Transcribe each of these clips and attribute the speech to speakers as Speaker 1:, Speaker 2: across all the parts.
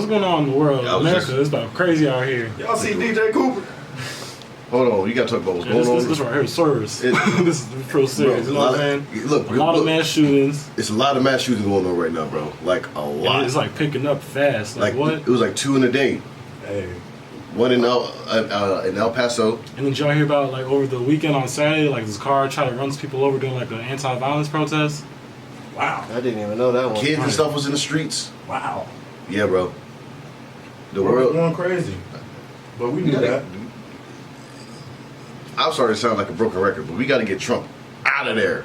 Speaker 1: going on in the world? America is about crazy out here.
Speaker 2: Y'all see DJ Cooper?
Speaker 3: Hold on, you gotta talk about what's going on.
Speaker 1: This right here is serious. This is real serious.
Speaker 3: Bro, a lot of
Speaker 1: mass shootings.
Speaker 3: It's a lot of mass shootings going on right now, bro. Like a lot.
Speaker 1: It's like picking up fast. Like what?
Speaker 3: It was like 2 in a day.
Speaker 2: Hey.
Speaker 3: One in El Paso.
Speaker 1: And then did y'all hear about like over the weekend on Saturday, like this car tried to run people over doing like an anti-violence protest?
Speaker 2: Wow.
Speaker 4: I didn't even know that one.
Speaker 3: Kids and stuff was in the streets.
Speaker 2: Wow.
Speaker 3: Yeah, bro. The
Speaker 2: world's
Speaker 3: world
Speaker 2: going crazy. But we knew that.
Speaker 3: I'm sorry to sound like a broken record, but we got to get Trump out of there.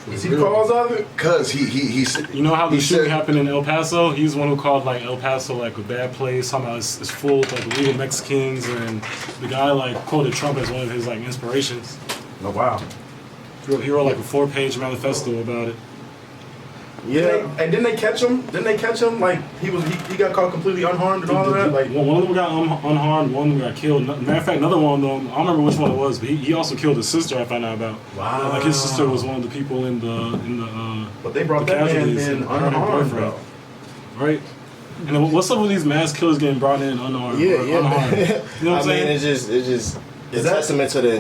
Speaker 2: Is he the cause of it?
Speaker 3: Cause he said.
Speaker 1: You know how the shooting happened in El Paso? He's the one who called like El Paso like a bad place. Somehow it's full of like illegal Mexicans, and the guy like quoted Trump as one of his like inspirations.
Speaker 2: Oh wow.
Speaker 1: He wrote like a 4-page manifesto about it.
Speaker 4: Yeah.
Speaker 2: And didn't they catch him? Like he got caught completely unharmed and all of that. Like
Speaker 1: one of them got unharmed, one of them got killed. Matter of fact, another one of them, I don't remember which one it was, but he also killed his sister. I found out about.
Speaker 2: Wow.
Speaker 1: Like his sister was one of the people in the.
Speaker 2: But they brought that man in unharmed, bro.
Speaker 1: Right. And then what's up with these mass killers getting brought in unarmed?
Speaker 4: Yeah.
Speaker 1: Unharmed? You know what I'm saying?
Speaker 4: It's just a testament to the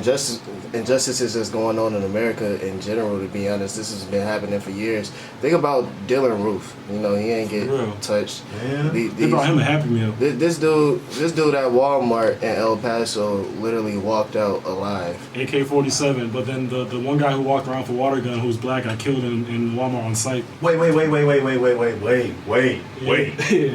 Speaker 4: injustices that's going on in America in general. To be honest, this has been happening for years. Think about Dylan Roof. You know, he ain't get touched.
Speaker 2: Yeah.
Speaker 1: They brought him a Happy Meal.
Speaker 4: This dude at Walmart in El Paso literally walked out alive.
Speaker 1: AK-47, but then the one guy who walked around for water gun who was black got killed in Walmart on site.
Speaker 2: Wait.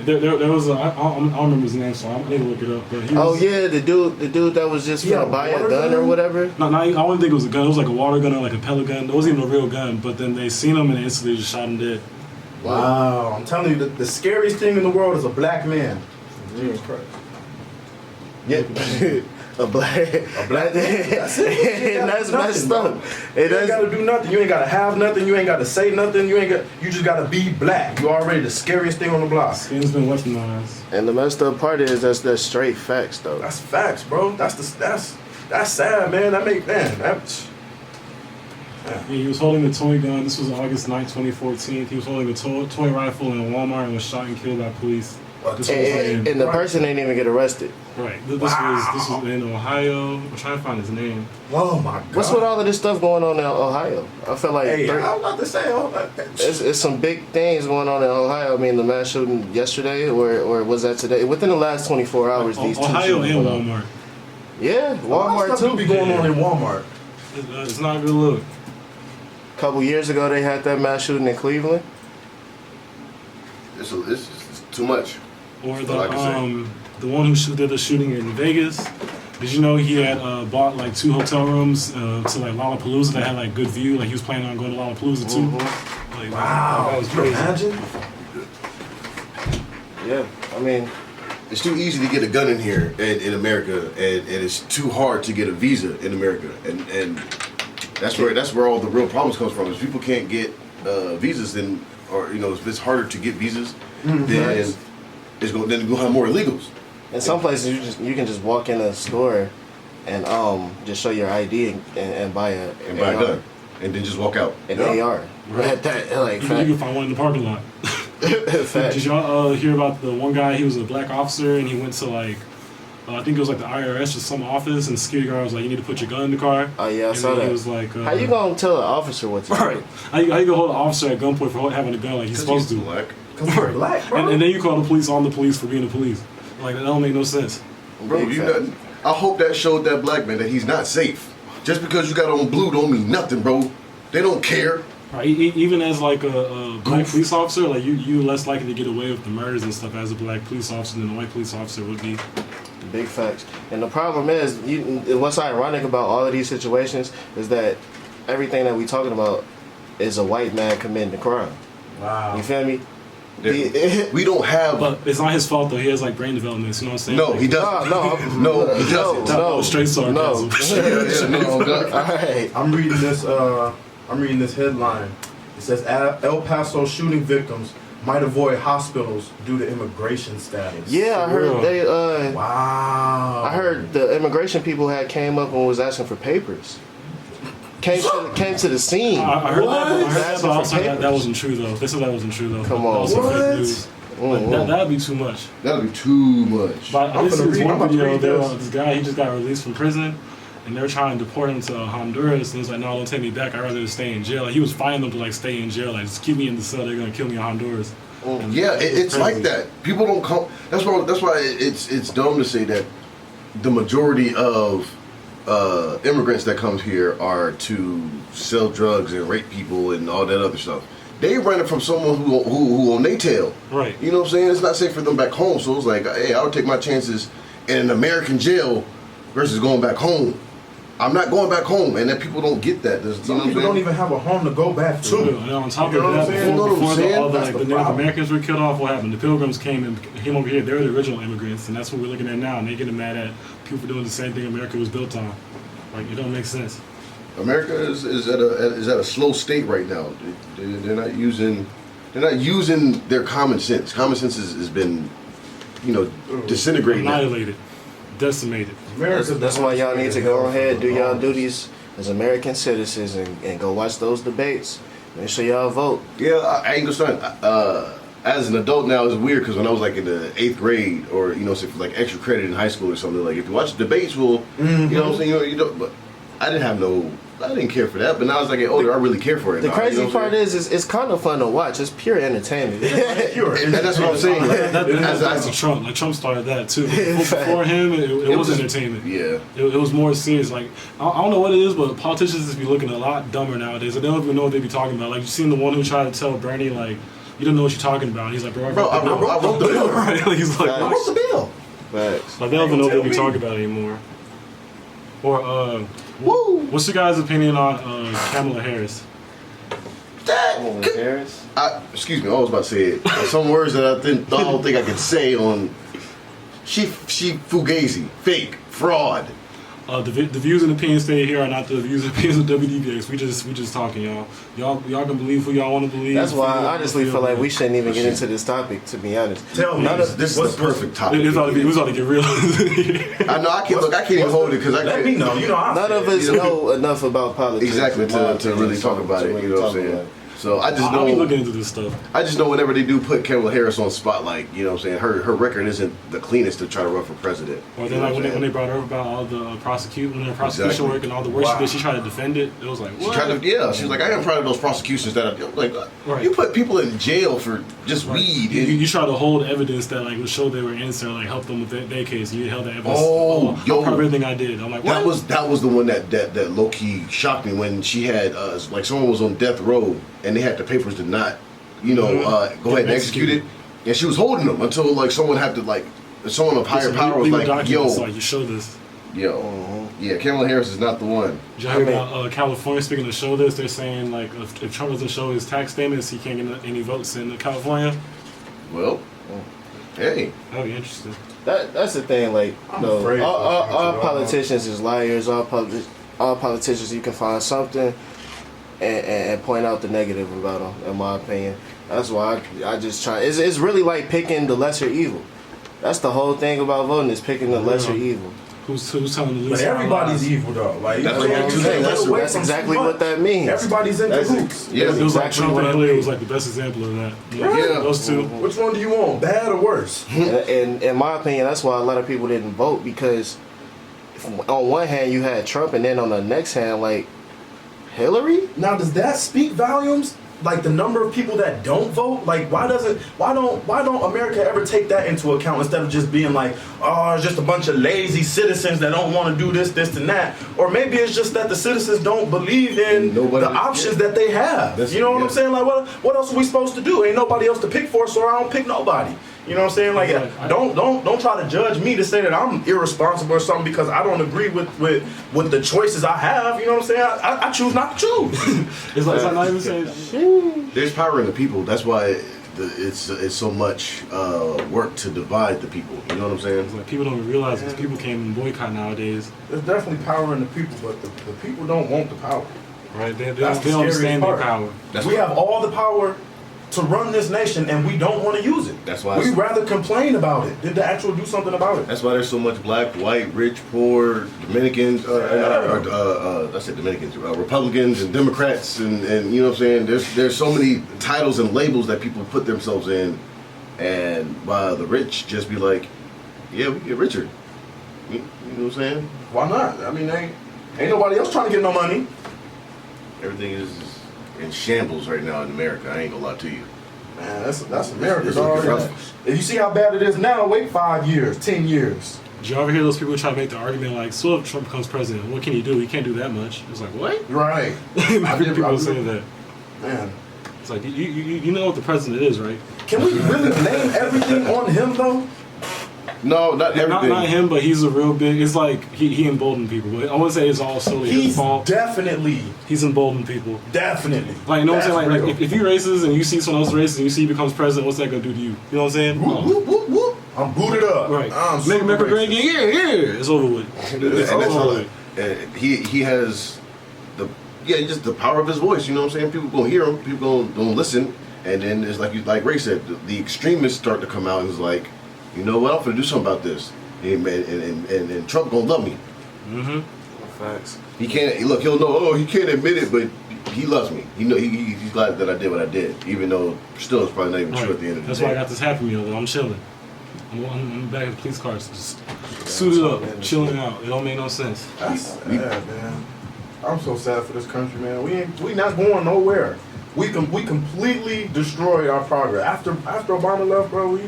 Speaker 1: There was I don't remember his name, so I need to look it up. But he was,
Speaker 4: the dude that was just gonna buy a gun or whatever.
Speaker 1: No, I don't think it was a gun. It was like a water gun or like a pellet gun. It wasn't even a real gun. But then they seen him and instantly just shot him dead.
Speaker 2: Wow, I'm telling you, the scariest thing in the world is a black man. Jesus Christ.
Speaker 4: Yeah. A black
Speaker 2: That's it.
Speaker 4: That's messed up.
Speaker 2: You ain't gotta do nothing. You ain't gotta have nothing. You ain't gotta say nothing. You just gotta be black. You already the scariest thing on the block.
Speaker 1: Skin's been weaponized.
Speaker 4: And the messed up part is that's straight facts though.
Speaker 2: That's facts, bro. That's sad, man.
Speaker 1: Yeah, he was holding a toy gun. This was August 9, 2014. He was holding a toy rifle in a Walmart and was shot and killed by police.
Speaker 4: And the person ain't even get arrested.
Speaker 1: Right. This was in Ohio. I'm trying to find his name.
Speaker 2: Oh my God.
Speaker 4: What's with all of this stuff going on in Ohio? I feel like
Speaker 2: I was about to say,
Speaker 4: it's some big things going on in Ohio. I mean, the mass shooting yesterday, or was that today? Within the last 24 hours, these
Speaker 1: Ohio
Speaker 4: two
Speaker 1: and Walmart.
Speaker 4: Yeah, Walmart too.
Speaker 2: Be going on in Walmart.
Speaker 1: It's not a good look.
Speaker 4: A couple years ago, they had that mass shooting in Cleveland.
Speaker 3: It's too much.
Speaker 1: Or the one who did the shooting in Vegas. Did you know he had bought like 2 hotel rooms to like Lollapalooza that had like good view? Like he was planning on going to Lollapalooza too.
Speaker 4: Mm-hmm.
Speaker 1: Like,
Speaker 2: wow,
Speaker 1: that was crazy.
Speaker 2: Imagine.
Speaker 4: Yeah, I mean,
Speaker 3: it's too easy to get a gun in here in America, and it's too hard to get a visa in America, and that's where all the real problems comes from. Is people can't get visas, then, or if it's harder to get visas, then it's going to have more illegals.
Speaker 4: In some places, you can just walk in a store and just show your ID and buy a
Speaker 3: gun, and then just walk out.
Speaker 4: An AR.
Speaker 1: Right. You can find one in the parking lot. Did y'all hear about the one guy? He was a black officer, and he went to like I think it was like the IRS or some office, and the security guard was like, "You need to put your gun in the car."
Speaker 4: Oh yeah, I
Speaker 1: and
Speaker 4: saw that.
Speaker 1: He was like,
Speaker 4: "How you gonna tell an officer what to do?"
Speaker 1: Right. How you gonna hold an officer at gunpoint for having a gun like he's supposed to?
Speaker 3: Black.
Speaker 2: Because you're black, bro.
Speaker 1: And then you call the police on the police for being the police. Like that don't make no sense.
Speaker 3: Bro, I hope that showed that black man that he's not safe. Just because you got on blue don't mean nothing, bro. They don't care.
Speaker 1: Right. Even as like a black police officer, like you less likely to get away with the murders and stuff as a black police officer than a white police officer would be.
Speaker 4: Big facts. And the problem is, what's ironic about all of these situations is that everything that we talking about is a white man committing the crime.
Speaker 2: Wow.
Speaker 4: You feel me?
Speaker 3: We don't have.
Speaker 1: But it's not his fault though. He has like brain development. You know what I'm saying?
Speaker 3: No, he doesn't. No, he doesn't.
Speaker 1: No, straight sarcasm.
Speaker 4: No. All right.
Speaker 2: I'm reading this headline. It says El Paso shooting victims might avoid hospitals due to immigration status.
Speaker 4: Yeah, I heard they.
Speaker 2: Wow.
Speaker 4: I heard the immigration people came up and was asking for papers. Came to the scene.
Speaker 1: I heard that. That wasn't true though. They said that wasn't true though.
Speaker 4: Come on.
Speaker 1: That was fake news. Like, that'd be too much.
Speaker 3: That'd be too much.
Speaker 1: But I did see this one video.
Speaker 2: this.
Speaker 1: This guy, he just got released from prison, and they're trying to deport him to Honduras. And he's like, "No, don't take me back. I'd rather just stay in jail." Like, he was fighting them to like stay in jail. Like, just keep me in the cell. They're gonna kill me in Honduras.
Speaker 3: Yeah, it's
Speaker 1: crazy.
Speaker 3: like that. People don't come. That's why it's dumb to say that the majority of immigrants that come here are to sell drugs and rape people and all that other stuff. They run it from someone who on their tail.
Speaker 1: Right.
Speaker 3: You know what I'm saying? It's not safe for them back home. So it's like, hey, I'll take my chances in an American jail versus going back home. I'm not going back home, and that people don't get that.
Speaker 2: Some people don't even have a home to go back to.
Speaker 1: And on top
Speaker 2: You know
Speaker 1: of
Speaker 2: what I'm
Speaker 1: that,
Speaker 2: saying?
Speaker 1: before all the
Speaker 2: That's
Speaker 1: the
Speaker 2: the
Speaker 1: Native
Speaker 2: problem.
Speaker 1: Americans were killed off, what happened? The Pilgrims came and came over here. They're the original immigrants, and that's what we're looking at now. And they're getting mad at people for doing the same thing America was built on. Like, it don't make sense.
Speaker 3: America is at a slow state right now. They're not using their common sense. Common sense has been, disintegrating.
Speaker 1: Annihilated. Decimated.
Speaker 4: That's why y'all need to go ahead, do y'all duties as American citizens, and go watch those debates. Make sure y'all vote.
Speaker 3: Yeah, I ain't gonna start. As an adult now, it's weird because when I was like in the 8th grade or so for like extra credit in high school or something, like if you watch the debates, well, you know what I'm saying, you don't. But I didn't care for that. But now as I get older, I really care for it.
Speaker 4: The
Speaker 3: now,
Speaker 4: crazy
Speaker 3: you know what I'm
Speaker 4: part is it's kind of fun to watch. It's pure entertainment.
Speaker 3: saying? That's what I'm saying.
Speaker 1: That's to Trump. Like, Trump started that too. Before him, it was entertainment.
Speaker 3: Yeah.
Speaker 1: It was more serious. Like, I don't know what it is, but politicians just be looking a lot dumber nowadays. They don't even know what they be talking about. Like, you seen the one who tried to tell Bernie, like, you don't know what you're talking about. He's like, bro, I
Speaker 3: wrote the bill.
Speaker 1: Right? He's like,
Speaker 3: I wrote the bill.
Speaker 4: Facts.
Speaker 1: like, they don't even know what they be talking about anymore. Or, what's your guys' opinion on Kamala Harris?
Speaker 4: Harris?
Speaker 3: Excuse me, I was about to say it. Some words that I don't think I could say on. She fugazi, fake, fraud.
Speaker 1: The views and opinions stated here are not the views and opinions of WDBX. We just talking, y'all. Y'all can believe who y'all want to believe.
Speaker 4: That's why I honestly feel like we shouldn't even get into this topic, to be honest.
Speaker 2: Tell me,
Speaker 3: This is the perfect topic.
Speaker 1: We ought to get real.
Speaker 3: I know. I can't even hold it because I
Speaker 2: Let
Speaker 3: can't.
Speaker 2: me know.
Speaker 4: None of us know enough about politics.
Speaker 3: Exactly to really talk about it. You know what I'm saying? So I just know.
Speaker 1: I'll be looking into this stuff.
Speaker 3: I just know whenever they do put Kamala Harris on spotlight, you know what I'm saying, her record isn't the cleanest to try to run for president.
Speaker 1: Or then, like, when they brought her up about all the prosecution work and all the work she did, she tried to defend it. It was like, what?
Speaker 3: She was like, I am proud of those prosecutions that are like,
Speaker 1: Right.
Speaker 3: You put people in jail for just weed.
Speaker 1: You try to hold evidence that like would show they were innocent, like help them with their case. You held that evidence.
Speaker 3: Oh, yo.
Speaker 1: I'm proud of everything I did. I'm like, what?
Speaker 3: That was the one that low key shocked me when she had like someone was on death row and they had the papers to not, go ahead and execute it, and she was holding them until like someone had to like someone of higher power was like, yo,
Speaker 1: like, you show this.
Speaker 3: Yeah, Kamala Harris is not the one.
Speaker 1: Did you hear about California? Speaking of show this, they're saying like if Trump doesn't show his tax statements, he can't get any votes in California.
Speaker 3: Well, hey,
Speaker 1: that'd be interesting.
Speaker 4: That's the thing. Like, all politicians is liars. All politicians, you can find something and point out the negative about them. In my opinion, that's why I just try. It's really like picking the lesser evil. That's the whole thing about voting, is picking the lesser evil.
Speaker 1: Who's telling the least?
Speaker 2: But everybody's evil though. Like
Speaker 3: that's what I'm saying.
Speaker 4: That's exactly what that means.
Speaker 2: Everybody's in cahoots.
Speaker 3: Yeah,
Speaker 1: it was like
Speaker 4: exactly
Speaker 1: Trump
Speaker 4: what
Speaker 1: and
Speaker 4: I
Speaker 1: Hillary
Speaker 4: mean.
Speaker 1: was like the best example of that.
Speaker 3: Yeah.
Speaker 1: Those two.
Speaker 2: Which one do you want, bad or worse?
Speaker 4: And in my opinion, that's why a lot of people didn't vote, because on one hand you had Trump, and then on the next hand, like, Hillary.
Speaker 2: Now, does that speak volumes? Like the number of people that don't vote? Like, why don't America ever take that into account instead of just being like, oh, it's just a bunch of lazy citizens that don't want to do this, and that? Or maybe it's just that the citizens don't believe in the options that they have. You know what I'm saying? Like, what else are we supposed to do? Ain't nobody else to pick for, so I don't pick nobody. You know what I'm saying? Like, don't try to judge me to say that I'm irresponsible or something because I don't agree with the choices I have. You know what I'm saying? I choose not to choose.
Speaker 1: It's like not even saying.
Speaker 3: There's power in the people. That's why it's so much work to divide the people. You know what I'm saying?
Speaker 1: It's like people don't realize because people can't even boycott nowadays.
Speaker 2: There's definitely power in the people, but the people don't want the power.
Speaker 1: Right? They don't understand their power.
Speaker 2: We have all the power to run this nation, and we don't want to use it.
Speaker 3: That's why
Speaker 2: we'd rather complain about it than to actually do something about it.
Speaker 3: That's why there's so much black, white, rich, poor, Dominicans, I said Dominicans, Republicans and Democrats, and you know what I'm saying. There's so many titles and labels that people put themselves in and while the rich just be like, yeah, we get richer. You know what I'm saying?
Speaker 2: Why not? I mean, ain't nobody else trying to get no money.
Speaker 3: Everything is in shambles right now in America. I ain't gonna lie to you.
Speaker 2: Man, that's America,
Speaker 3: It's
Speaker 2: dog.
Speaker 3: looking rough.
Speaker 2: If you see how bad it is now, wait 5 years, 10 years.
Speaker 1: Did you ever hear those people try to make the argument like, so if Trump becomes president, what can he do? He can't do that much. It's like, what?
Speaker 2: Right.
Speaker 1: I hear people saying that.
Speaker 2: Man.
Speaker 1: It's like, you know what the president is, right?
Speaker 2: Can we really blame everything on him, though?
Speaker 3: No, not everything.
Speaker 1: Not him, but he's a real big. It's like he emboldened people. But I wouldn't say it's all solely his fault.
Speaker 2: Definitely.
Speaker 1: He's emboldened people.
Speaker 2: Definitely.
Speaker 1: Like, you know what I'm saying?
Speaker 2: That's
Speaker 1: Like if you're racist and you see someone else racist and you see he becomes president, what's that gonna do to you? You know what I'm saying?
Speaker 2: Whoop, whoop, whoop, whoop. I'm booted up.
Speaker 1: Right.
Speaker 2: I'm
Speaker 1: Make America
Speaker 2: super
Speaker 1: great again. Yeah. It's over with. It's
Speaker 3: And that's
Speaker 1: over
Speaker 3: all.
Speaker 1: with.
Speaker 3: He has just the power of his voice. You know what I'm saying? People gonna hear him. People gonna listen. And then it's like Ray said, the extremists start to come out and it's like, you know what? I'm gonna do something about this. And Trump gonna love me.
Speaker 1: Mm-hmm.
Speaker 4: Facts.
Speaker 3: He can't look. He'll know. Oh, he can't admit it, but he loves me. He know he's glad that I did what I did, even though still it's probably not even true at the end of the
Speaker 1: That's
Speaker 3: day.
Speaker 1: why I got this Happy Meal, though. I'm chilling. I'm back at the police cars, just suited up, chilling out. It don't make no sense.
Speaker 2: That's sad, man. I'm so sad for this country, man. We not going nowhere. We completely destroyed our progress. After Obama left, bro,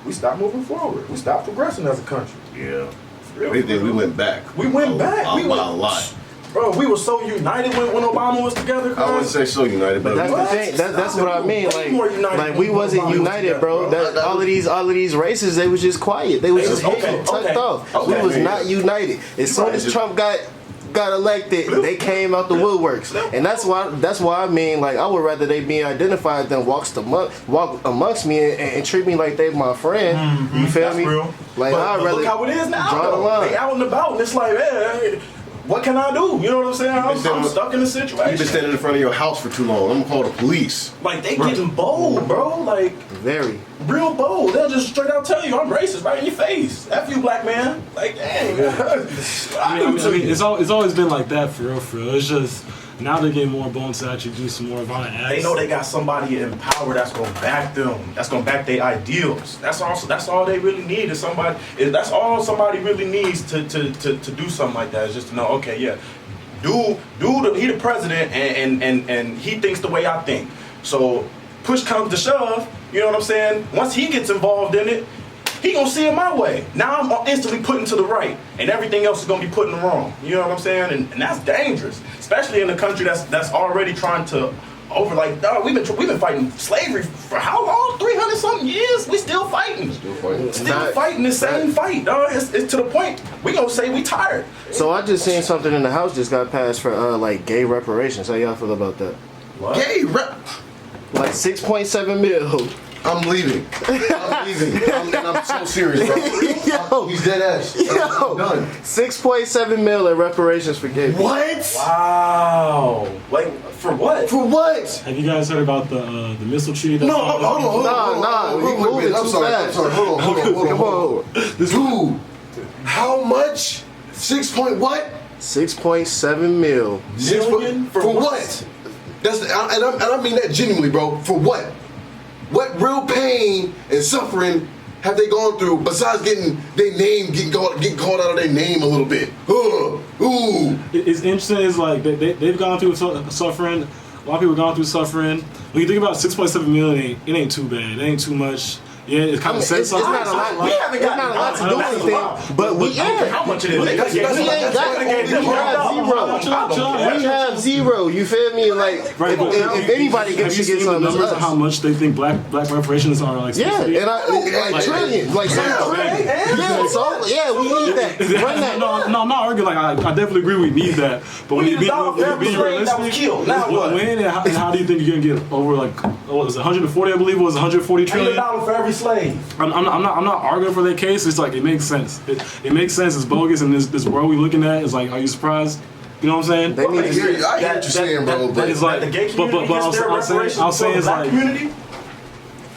Speaker 2: we stopped moving forward. We stopped progressing as a country.
Speaker 3: Yeah. We went back.
Speaker 2: We went back.
Speaker 3: A lot.
Speaker 2: Bro, we were so united when Obama was together.
Speaker 3: I wouldn't say so united, but
Speaker 4: That's the thing. That's what I mean. Like we wasn't united, bro. All of these races, they was just quiet. They was just tucked off. We was not united. As soon as Trump got elected, they came out the woodworks, and that's why I mean, like, I would rather they be identified than walk amongst me and treat me like they my friend. Mm-hmm. You feel
Speaker 2: that's
Speaker 4: me?
Speaker 2: Real.
Speaker 4: Like,
Speaker 2: but look how it is now.
Speaker 4: Draw the line.
Speaker 2: They out and about, and it's like, hey, what can I do? You know what I'm saying? I'm stuck in a situation.
Speaker 3: You've been standing in front of your house for too long. I'm gonna call the police.
Speaker 2: Like, they getting bold, bro. Like,
Speaker 4: very
Speaker 2: real bold. They'll just straight out tell you I'm racist right in your face. F you, black man. Like, dang.
Speaker 1: I mean, it's always been like that for real. It's just now they're getting more bones to actually do some more violent acts.
Speaker 2: They know they got somebody in power that's gonna back them. That's gonna back their ideals. That's all they really need is somebody. That's all somebody really needs to do something like that. Is just to know, okay, yeah, he the president and he thinks the way I think. So push comes to shove. You know what I'm saying? Once he gets involved in it, he gonna see it my way. Now I'm instantly putting to the right, and everything else is gonna be put in the wrong. You know what I'm saying? And that's dangerous, especially in a country that's already trying to dog, we've been fighting slavery for how long? 300 something years. We still fighting. Still fighting the same fight, dog. It's to the point we gonna say we tired.
Speaker 4: So I just seen something in the House just got passed for like gay reparations. How y'all feel about that?
Speaker 2: What?
Speaker 3: Gay rep.
Speaker 4: Like 6.7 mil.
Speaker 3: I'm leaving. And I'm so serious, bro.
Speaker 4: Yo,
Speaker 3: He's dead ass. I'm done.
Speaker 4: 6.7 mil in reparations for gay people.
Speaker 3: What?
Speaker 2: Wow. Like, for what?
Speaker 3: For what?
Speaker 1: Have you guys heard about the missile treaty? That's
Speaker 3: Hold on.
Speaker 4: we moving too fast.
Speaker 3: Hold on. Dude, how much? 6 point what?
Speaker 4: 6.7 mil.
Speaker 2: Million?
Speaker 3: For what? And I mean that genuinely, bro. For what? What real pain and suffering have they gone through besides getting their name getting called out of their name a little bit? Ooh.
Speaker 1: It's interesting. It's like they've gone through suffering. A lot of people have gone through suffering. When you think about 6.7 million, it ain't too bad. It ain't too much. Yeah, it kind of says something.
Speaker 4: It's not a lot.
Speaker 2: We haven't got
Speaker 4: a lot to do with anything. But we
Speaker 2: how much it is?
Speaker 4: We have zero. You feel me? Like, if anybody
Speaker 1: have you
Speaker 4: should get
Speaker 1: seen the
Speaker 4: something,
Speaker 1: numbers of how much they think black reparations are like?
Speaker 4: yeah, and like trillions, like some trillion. Yeah, so we need that. Run that.
Speaker 1: No, I'm not arguing. Like I definitely agree we need that. But when you be realistic, when and how do you think you're gonna get over like what was it, 140? I believe it was 140 trillion.
Speaker 2: $1 for every slave.
Speaker 1: I'm not arguing for their case. It's like it makes sense. It makes sense. It's bogus, and this world we looking at is like, are you surprised? You know what I'm saying?
Speaker 3: I hear what you're saying, bro.
Speaker 1: But it's like,
Speaker 2: the gay community
Speaker 1: but I'll say it's like,
Speaker 2: community?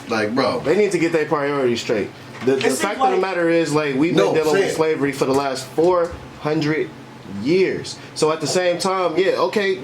Speaker 3: Like, bro,
Speaker 4: they need to get their priorities straight. The fact of the matter is, like, we've been dealing with slavery for the last 400 years. So at the same time, yeah, okay,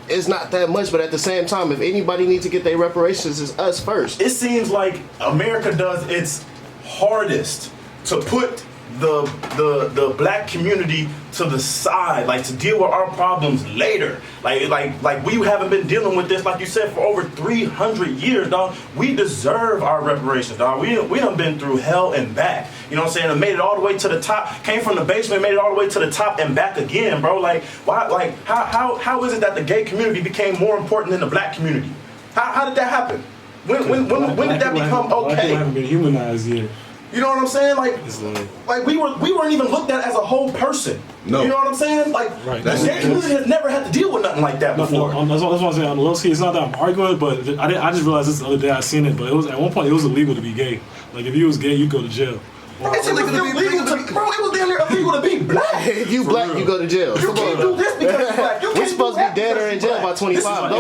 Speaker 4: it's not that much, but at the same time, if anybody needs to get their reparations, it's us first.
Speaker 2: It seems like America does its hardest to put the black community to the side, like to deal with our problems later. Like we haven't been dealing with this, like you said, for over 300 years, dog. We deserve our reparations, dog. We done been through hell and back. You know what I'm saying? And made it all the way to the top. Came from the basement, made it all the way to the top and back again, bro. Like why? Like how is it that the gay community became more important than the black community? How did that happen? When did that become okay?
Speaker 1: Black people haven't been humanized yet.
Speaker 2: You know what I'm saying? Like we weren't even looked at as a whole person.
Speaker 3: No.
Speaker 2: You know what I'm saying? Like
Speaker 1: right.
Speaker 2: The gay community has never had to deal with nothing like that before.
Speaker 1: No, that's what I'm saying. On the low key, it's not that I'm arguing, but I just realized this the other day I seen it. But it was at one point it was illegal to be gay. Like if you was gay, you go to jail.
Speaker 2: It's illegal to, bro. It was damn near illegal to be black.
Speaker 4: If you black, you go to jail.
Speaker 2: You can't do this because you're black.
Speaker 4: We're supposed to be dead or in jail by 25.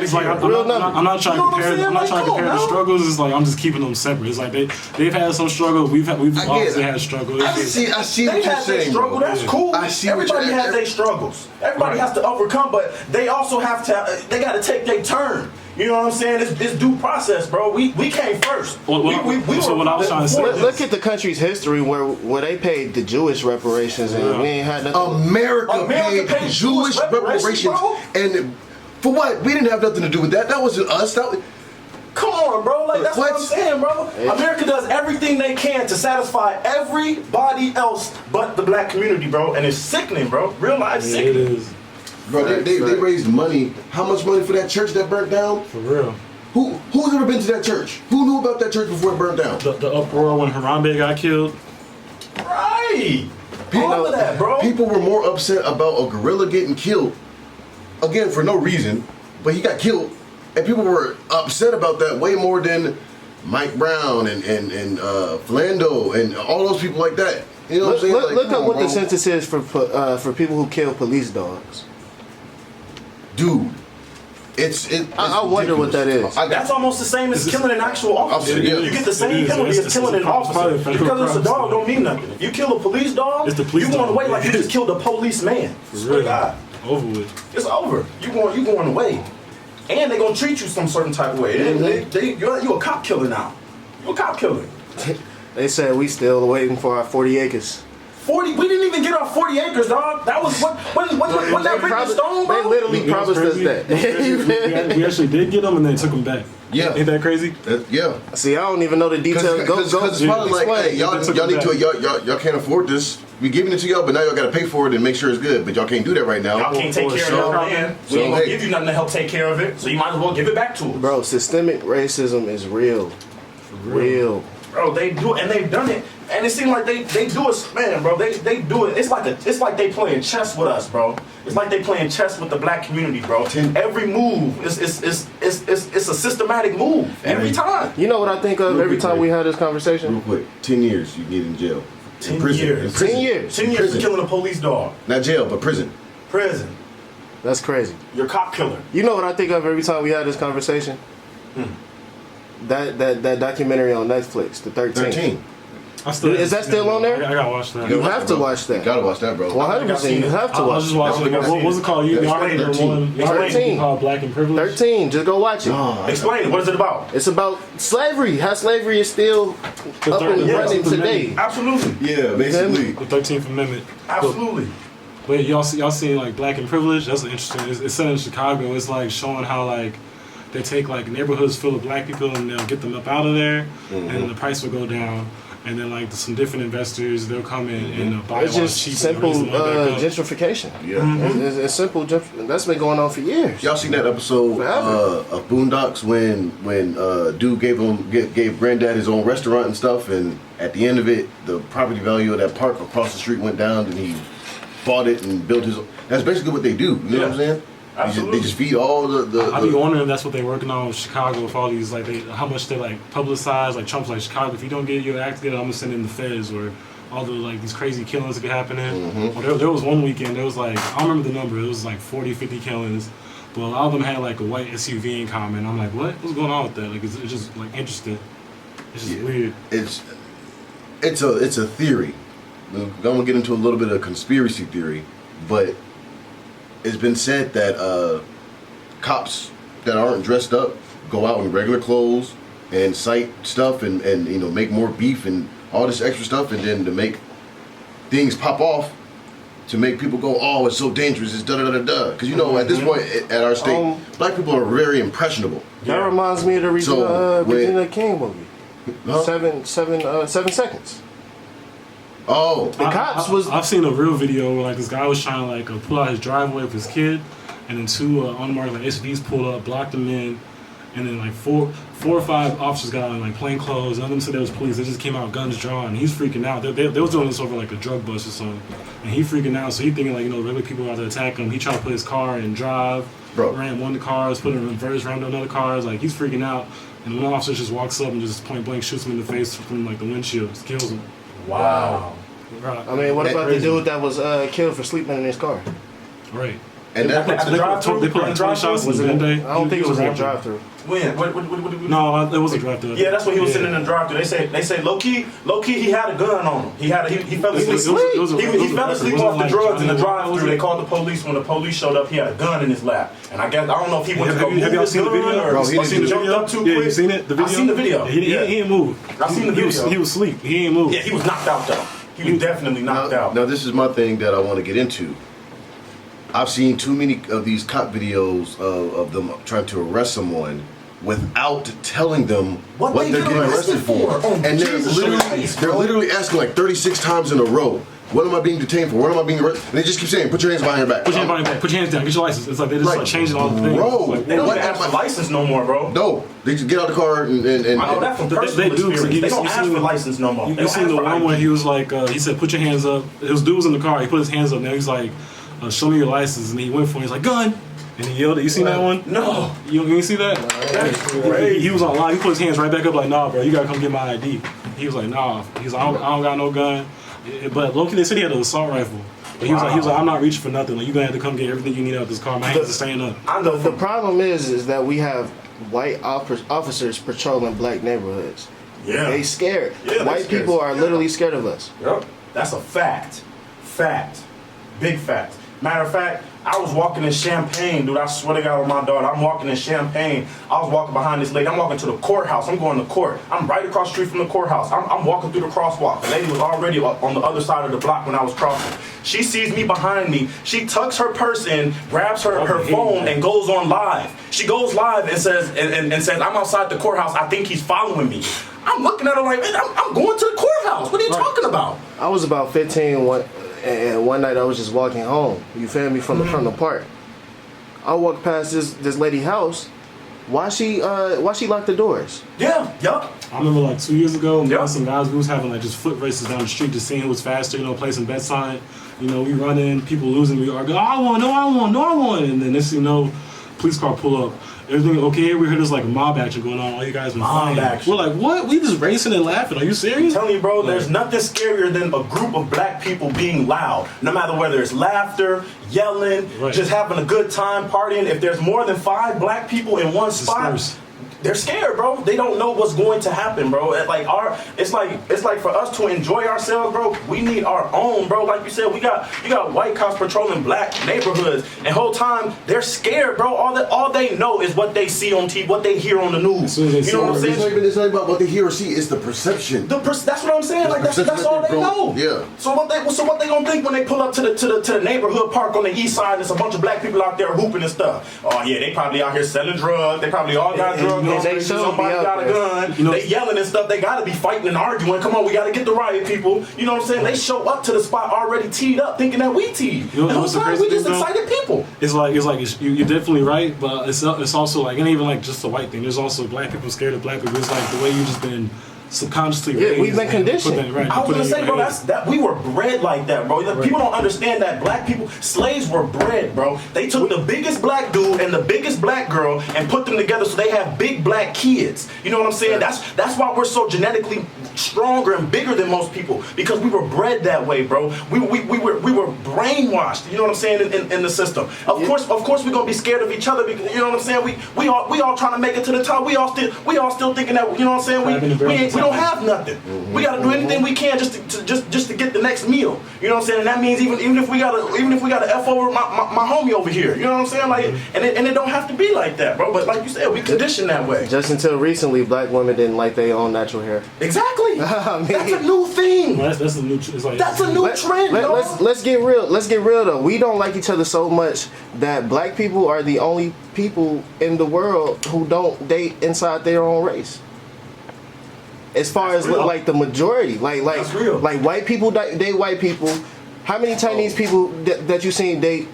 Speaker 1: It's like I'm not trying to compare. I'm not trying to compare the struggles. It's like I'm just keeping them separate. It's like they've had some struggle. We've obviously had struggles.
Speaker 3: I see what you're saying.
Speaker 2: Struggle. That's cool. Everybody has their struggles. Everybody has to overcome, but they also have to. They got to take their turn. You know what I'm saying? It's due process, bro. We came first.
Speaker 1: So what I was trying to say.
Speaker 4: Look at the country's history where they paid the Jewish reparations and we ain't had nothing.
Speaker 3: America paid Jewish reparations, and for what? We didn't have nothing to do with that. That wasn't us.
Speaker 2: Come on, bro. Like that's what I'm saying, bro. America does everything they can to satisfy everybody else but the black community, bro. And it's sickening, bro. Real life sickening.
Speaker 1: It is.
Speaker 3: Bro, they raised money. How much money for that church that burnt down?
Speaker 1: For real.
Speaker 3: Who's ever been to that church? Who knew about that church before it burned down?
Speaker 1: The uproar when Harambe got killed.
Speaker 2: Right. All of that, bro.
Speaker 3: People were more upset about a gorilla getting killed, again for no reason, but he got killed, and people were upset about that way more than Mike Brown and Flando and all those people like that. You know what I'm saying?
Speaker 4: Look up what the census is for people who kill police dogs.
Speaker 3: Dude,
Speaker 4: I wonder what that is.
Speaker 2: That's almost the same as killing an actual officer. You get the same penalty as killing an officer. Because it's a dog don't mean nothing. If you kill a police dog, you going away like you just killed a policeman. Swear to God.
Speaker 1: Over with.
Speaker 2: It's over. You going away. And they're going to treat you some certain type of way. You're a cop killer now. You're a cop killer.
Speaker 4: They said we still waiting for our 40 acres.
Speaker 2: 40? We didn't even get our 40 acres, dog. That was when that Rick Stone, bro.
Speaker 4: They literally promised us that.
Speaker 1: We actually did get them and they took them back.
Speaker 3: Yeah.
Speaker 1: Ain't that crazy?
Speaker 3: Yeah.
Speaker 4: See, I don't even know the details.
Speaker 3: Because it's probably like, hey, y'all can't afford this. We giving it to y'all, but now y'all got to pay for it and make sure it's good. But y'all can't do that right now.
Speaker 2: Y'all can't take care of your land. We ain't gonna give you nothing to help take care of it. So you might as well give it back to us.
Speaker 4: Bro, systemic racism is real. For real.
Speaker 2: Bro, they do it, and they've done it, and it seems like they do it, man, bro. They do it. It's like they playing chess with us, bro. It's like they playing chess with the black community, bro. Every move is a systematic move every time.
Speaker 4: You know what I think of every time we had this conversation?
Speaker 3: Real quick, 10 years you get in jail.
Speaker 2: 10 years.
Speaker 4: 10 years.
Speaker 2: 10 years for killing a police dog.
Speaker 3: Not jail, but prison.
Speaker 2: Prison.
Speaker 4: That's crazy.
Speaker 2: You're a cop killer.
Speaker 4: You know what I think of every time we had this conversation? That documentary on Netflix, the 13. Is that still on there?
Speaker 1: I gotta watch that.
Speaker 4: You have to watch that.
Speaker 3: You gotta watch that, bro.
Speaker 4: 100%. You have to watch.
Speaker 1: I was just watching. What's it called? You already heard one.
Speaker 4: 13.
Speaker 1: Called Black and Privilege.
Speaker 4: 13. Just go watch it.
Speaker 2: Explain it. What is it about?
Speaker 4: It's about slavery. How slavery is still up and running today.
Speaker 2: Absolutely.
Speaker 3: Yeah, basically.
Speaker 1: The 13th Amendment.
Speaker 2: Absolutely.
Speaker 1: But y'all see like Black and Privilege? That's interesting. It's set in Chicago. It's like showing how like they take like neighborhoods full of black people and they'll get them up out of there, and the price will go down. And then like some different investors, they'll come in and buy
Speaker 4: it's just
Speaker 1: cheap
Speaker 4: simple gentrification.
Speaker 3: Yeah,
Speaker 4: it's simple. That's been going on for years.
Speaker 3: Y'all seen that episode of Boondocks when dude gave Granddad his own restaurant and stuff, and at the end of it, the property value of that park across the street went down, and he bought it and built his. That's basically what they do. You know what I'm saying?
Speaker 2: Absolutely.
Speaker 3: They just feed all the.
Speaker 1: I be wondering if that's what they're working on with Chicago with all these like how much they like publicize. Like Trump's like, Chicago, if you don't get your act together, I'm gonna send in the feds, or all the like these crazy killings that be happening. Well, there was one weekend, there was like, I don't remember the number, it was like 40, 50 killings, but a lot of them had like a white SUV in common. I'm like, what's going on with that? Like it's just like interesting. It's just weird.
Speaker 3: It's a theory. I'm gonna get into a little bit of conspiracy theory, but it's been said that cops that aren't dressed up go out in regular clothes and cite stuff and you know, make more beef and all this extra stuff, and then to make things pop off, to make people go, oh, it's so dangerous, it's da-da-da-da-da. Because, you know, at this point, at our state, black people are very impressionable.
Speaker 4: That reminds me of the Regina King movie.
Speaker 3: Huh?
Speaker 4: 7 seconds.
Speaker 3: Oh.
Speaker 4: The cops was...
Speaker 1: I've seen a real video where, like, this guy was trying to, like, pull out his driveway with his kid, and then two unmarked, like, SUVs pulled up, blocked him in, and then, like, four or five officers got on, like, plain clothes. None of them said there was police. They just came out, guns drawn. And he's freaking out. They was doing this over, like, a drug bust or something. And he freaking out. So he thinking, like, you know, regular people are out to attack him. He tried to put his car in drive.
Speaker 3: Bro.
Speaker 1: Ran one of the cars, put it in reverse, rammed another car. Like, he's freaking out. And one officer just walks up and just point blank shoots him in the face from, like, the windshield. Just kills him.
Speaker 2: Wow.
Speaker 1: Right.
Speaker 4: I mean, what about the dude that was killed for sleeping in his car?
Speaker 1: Right.
Speaker 2: And
Speaker 1: they put like 20 shots in the Band-Aid.
Speaker 4: I don't think it was a drive-through.
Speaker 2: When?
Speaker 1: No, it was a drive-through.
Speaker 2: Yeah, that's when he was sitting in the drive-through. They say low key, he had a gun on him. He fell asleep. He fell asleep off the drugs in the drive-through. They called the police. When the police showed up, he had a gun in his lap. And I don't know if he went to go move his gun or he jumped up too quick.
Speaker 1: Yeah, you seen it? The video?
Speaker 2: I seen the video.
Speaker 1: He didn't move.
Speaker 2: I seen the video.
Speaker 1: He was asleep. He ain't moved.
Speaker 2: Yeah, he was knocked out though. He was definitely knocked out.
Speaker 3: Now this is my thing that I want to get into. I've seen too many of these cop videos of them trying to arrest someone without telling them what they're getting arrested for. And they're literally asking like 36 times in a row, what am I being detained for? What am I being arrested? And they just keep saying, put your hands behind your back.
Speaker 1: Put your hands behind your back. Put your hands down. Get your license. It's like they just start changing all the things.
Speaker 3: Bro,
Speaker 1: like,
Speaker 2: they don't even ask for license no more, bro.
Speaker 3: No, they just get out the car and
Speaker 2: I know that from personal experience. They don't ask for license no more.
Speaker 1: You seen the one where he was like, he said, put your hands up. His dude was in the car. He put his hands up. Now he's like, show me your license. And he went for it. He's like, gun. And he yelled it. You seen that one?
Speaker 2: No.
Speaker 1: You didn't see that?
Speaker 2: That's crazy.
Speaker 1: He was online. He put his hands right back up like, nah, bro, you gotta come get my ID. He was like, nah. He's like, I don't got no gun. But low-key, they said he had an assault rifle. But he was like, I'm not reaching for nothing. Like, you're gonna have to come get everything you need out of this car. My hands are staying up.
Speaker 4: The problem is that we have white officers patrolling black neighborhoods.
Speaker 2: Yeah.
Speaker 4: They scared.
Speaker 2: Yeah,
Speaker 4: white people are literally scared of us.
Speaker 2: Yep. That's a fact. Fact. Big fact. Matter of fact, I was walking in Champaign, dude. I swear to God, with my daughter, I'm walking in Champaign. I was walking behind this lady. I'm walking to the courthouse. I'm going to court. I'm right across the street from the courthouse. I'm walking through the crosswalk. The lady was already on the other side of the block when I was crossing. She sees me behind me. She tucks her purse in, grabs her phone, and goes on live. She goes live and says, I'm outside the courthouse. I think he's following me. I'm looking at her like, man, I'm going to the courthouse. What are you talking about?
Speaker 4: I was about 15 and one night I was just walking home. You feel me, from the park. I walked past this lady's house. Why she locked the doors?
Speaker 2: Yeah, yup.
Speaker 1: I remember like 2 years ago, some guys, we was having like just foot races down the street, just seeing who was faster, you know, placing bets on it. You know, we run in, people losing, we argue, I won. And then next thing you know, police car pull up. Everything okay? We heard there's like mob action going on. All you guys been
Speaker 2: mob action.
Speaker 1: We're like, what? We just racing and laughing. Are you serious?
Speaker 2: I'm telling you, bro, there's nothing scarier than a group of black people being loud. No matter whether it's laughter, yelling, just having a good time, partying. If there's more than 5 black people in one spot, they're scared, bro. They don't know what's going to happen, bro. It's like for us to enjoy ourselves, bro. We need our own, bro. Like you said, you got white cops patrolling black neighborhoods, and whole time they're scared, bro. All they know is what they see on TV, what they hear on the news. You know what I'm saying?
Speaker 3: It's not about what they hear or see. It's the perception.
Speaker 2: That's what I'm saying. Like that's all they know.
Speaker 3: Yeah.
Speaker 2: So what they gonna think when they pull up to the neighborhood park on the east side? And there's a bunch of black people out there hooping and stuff. Oh yeah, they probably out here selling drugs. They probably all got drugs. Somebody got a gun. You know, they yelling and stuff. They gotta be fighting and arguing. Come on, we gotta get the riot people. You know what I'm saying? They show up to the spot already teed up, thinking that we teed.
Speaker 1: You know what's the crazy
Speaker 2: we just
Speaker 1: thing,
Speaker 2: excited people.
Speaker 1: You're definitely right, but it's also like, it ain't even like just a white thing. There's also black people scared of black people. It's like the way you just been subconsciously raised.
Speaker 4: We've been conditioned.
Speaker 2: I was gonna say, bro, that we were bred like that, bro. People don't understand that black people, slaves were bred, bro. They took the biggest black dude and the biggest black girl and put them together so they have big black kids. You know what I'm saying? That's why we're so genetically stronger and bigger than most people, because we were bred that way, bro. We were brainwashed. You know what I'm saying? In the system. Of course, we're gonna be scared of each other because, you know what I'm saying? We all trying to make it to the top. We all still thinking that, you know what I'm saying? We don't have nothing. We gotta do anything we can just to get the next meal. You know what I'm saying? And that means even if we gotta F over my homie over here. You know what I'm saying? Like, and it don't have to be like that, bro. But like you said, we conditioned that way.
Speaker 4: Just until recently, black women didn't like their own natural hair.
Speaker 2: Exactly.
Speaker 4: I mean,
Speaker 2: that's a new thing.
Speaker 1: Well, that's a new. It's like,
Speaker 2: that's a new trend.
Speaker 4: Let's get real. Let's get real though. We don't like each other so much that black people are the only people in the world who don't date inside their own race. As far as like the majority, like white people date white people. How many Chinese people that you seen date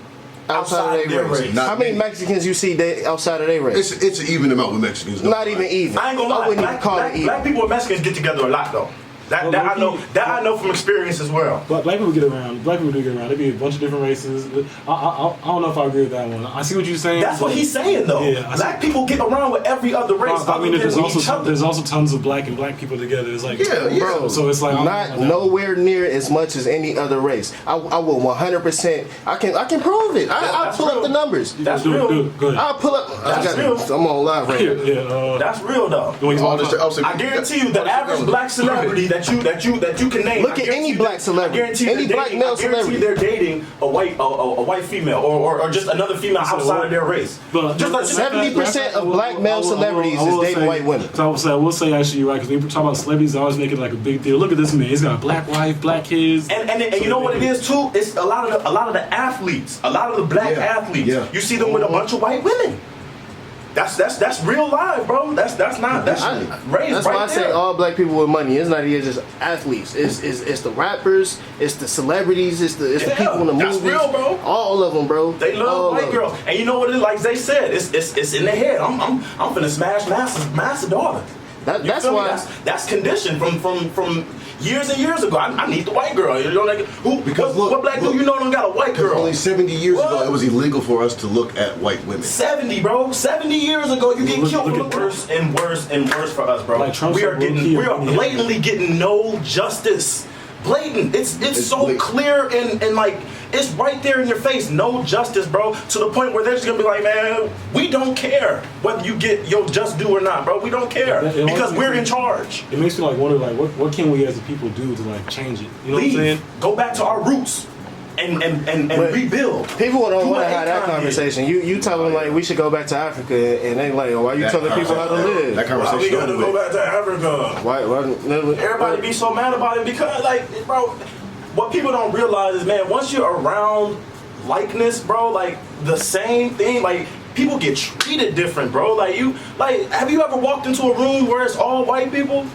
Speaker 4: outside of their race? How many Mexicans you see date outside of their race?
Speaker 3: It's an even amount with Mexicans.
Speaker 4: Not even even.
Speaker 2: I ain't gonna lie.
Speaker 4: I wouldn't even call it even.
Speaker 2: Black people and Mexicans get together a lot though. That I know from experience as well.
Speaker 1: But black people get around. Black people do get around. There be a bunch of different races. I don't know if I agree with that one. I see what you're saying.
Speaker 2: That's what he's saying though. Yeah, black people get around with every other race.
Speaker 1: I mean, there's also tons of black people together. It's like
Speaker 4: bro.
Speaker 1: So it's like
Speaker 4: not nowhere near as much as any other race. I will 100%. I can prove it. I'll pull up the numbers.
Speaker 2: That's real.
Speaker 1: Go ahead.
Speaker 2: I'll pull up.
Speaker 4: That's real. I'm on live right now.
Speaker 2: That's real though. I guarantee you, the average black celebrity that you can name.
Speaker 4: Look at any black celebrity, any black male celebrity.
Speaker 2: They're dating a white female or just another female outside of their race.
Speaker 1: But
Speaker 2: just like
Speaker 4: 70% of black male celebrities is dating white women.
Speaker 1: So I will say actually you're right, because when we talk about celebrities, I always make it like a big deal. Look at this man; he's got a black wife, black kids,
Speaker 2: and you know what it is too? It's a lot of the athletes, a lot of the black athletes. Yeah. You see them with a bunch of white women. That's real life, bro. That's raised
Speaker 4: That's why I say all black people with money. It's not even just athletes. It's the rappers. It's the celebrities. It's the people in the movies.
Speaker 2: That's real, bro.
Speaker 4: All of them, bro.
Speaker 2: They love white girls. And you know what it is? Like they said, it's in their head. I'm finna smash Master daughter.
Speaker 4: That's why
Speaker 2: that's conditioned from years and years ago. I need the white girl. You know, like what black dude you know don't got a white girl?
Speaker 3: Only 70 years ago, it was illegal for us to look at white women.
Speaker 2: 70, bro. 70 years ago, you get killed for worse and worse and worse for us, bro.
Speaker 1: Like
Speaker 2: we are blatantly getting no justice. Blatant. It's so blatant. Clear and like it's right there in your face. No justice, bro. To the point where they're just gonna be like, man, we don't care whether you get your just due or not, bro. We don't care because we're in charge.
Speaker 1: It makes me like wonder, like what can we as a people do to like change it? You know what I'm saying?
Speaker 2: Go back to our roots. And rebuild.
Speaker 4: People don't want to have that conversation. You tell them like we should go back to Africa, and they like, why are you telling people how to live?
Speaker 3: That conversation.
Speaker 2: We gotta go back to Africa.
Speaker 4: Why
Speaker 2: everybody be so mad about it because like, bro, what people don't realize is, man, once you're around likeness, bro, like the same thing, like people get treated different, bro. Like have you ever walked into a room where it's all white people?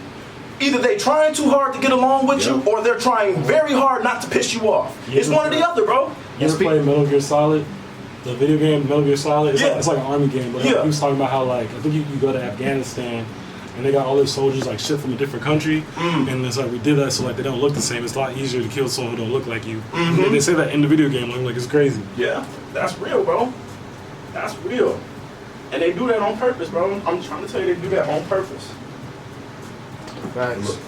Speaker 2: Either they trying too hard to get along with you, or they're trying very hard not to piss you off. It's one or the other, bro.
Speaker 1: You ever play Metal Gear Solid? The video game Metal Gear Solid? It's like an army game, but he was talking about how like I think you go to Afghanistan and they got all their soldiers like shit from a different country, and it's like we did that so like they don't look the same. It's a lot easier to kill someone who don't look like you. They say that in the video game, like it's crazy.
Speaker 2: Yeah, that's real, bro. That's real, and they do that on purpose, bro. I'm trying to tell you, they do that on purpose.
Speaker 4: Facts.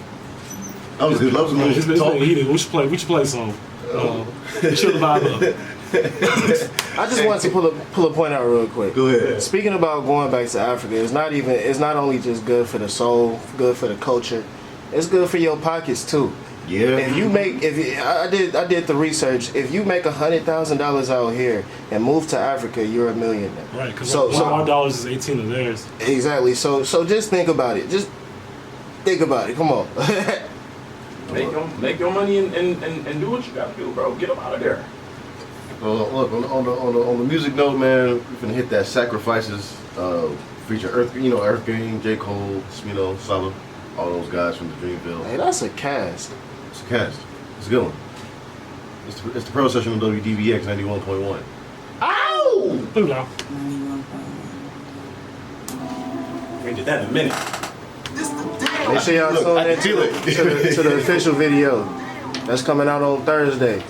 Speaker 3: That was good. That was a
Speaker 1: It's been heated. We should play some. Chill the vibe
Speaker 4: up. I just wanted to pull a point out real quick.
Speaker 3: Go ahead.
Speaker 4: Speaking about going back to Africa, it's not only just good for the soul, good for the culture, it's good for your pockets too.
Speaker 3: Yeah.
Speaker 4: I did the research. If you make $100,000 out here and move to Africa, you're a millionaire.
Speaker 1: Right. Because our dollars is 18 of theirs.
Speaker 4: Exactly. So just think about it. Just think about it. Come on.
Speaker 2: Make your money and do what you gotta do, bro. Get them out of there.
Speaker 3: Well, look on the music note, man. We're gonna hit that Sacrifices feature Earth Gang, J. Cole, Smino, Sala, all those guys from the Dreamville.
Speaker 4: Hey, that's a cast.
Speaker 3: It's a cast. It's a good one. It's the pro session on WDBX 91.1.
Speaker 2: Ow!
Speaker 1: Ooh, no.
Speaker 2: We did that in a minute.
Speaker 4: Make sure y'all tune in to the official video that's coming out on Thursday.